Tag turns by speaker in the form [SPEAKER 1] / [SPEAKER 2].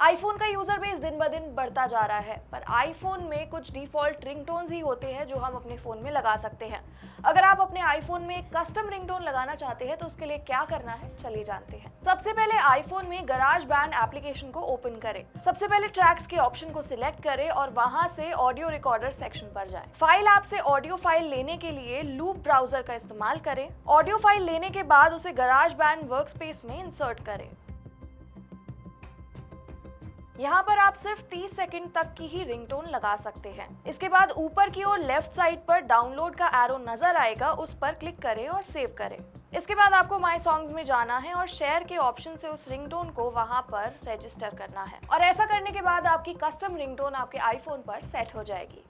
[SPEAKER 1] IPhone का user base दिन ब दिन बढ़ता जा रहा है, पर आईफोन में कुछ डिफॉल्ट रिंगटोन्स ही होते हैं जो हम अपने फोन में लगा सकते हैं। अगर आप अपने आईफोन में एक कस्टम रिंगटोन लगाना चाहते हैं तो उसके लिए क्या करना है, चलिए जानते हैं। सबसे पहले आईफोन में गराज बैंड एप्लीकेशन को ओपन करें। सबसे पहले ट्रैक्स के ऑप्शन को सिलेक्ट करें और वहां से ऑडियो रिकॉर्डर सेक्शन पर जाएं। फाइल ऐप से ऑडियो फाइल लेने के लिए लूप ब्राउजर का इस्तेमाल करें। ऑडियो फाइल लेने के बाद उसे गराज बैंड वर्कस्पेस में इंसर्ट करें। यहाँ पर आप सिर्फ 30 सेकंड तक की ही रिंगटोन लगा सकते हैं। इसके बाद ऊपर की ओर लेफ्ट साइड पर डाउनलोड का एरो नजर आएगा, उस पर क्लिक करें और सेव करें। इसके बाद आपको माय सॉन्ग्स में जाना है और शेयर के ऑप्शन से उस रिंगटोन को वहां पर रजिस्टर करना है, और ऐसा करने के बाद आपकी कस्टम रिंगटोन आपके आईफोन पर सेट हो जाएगी।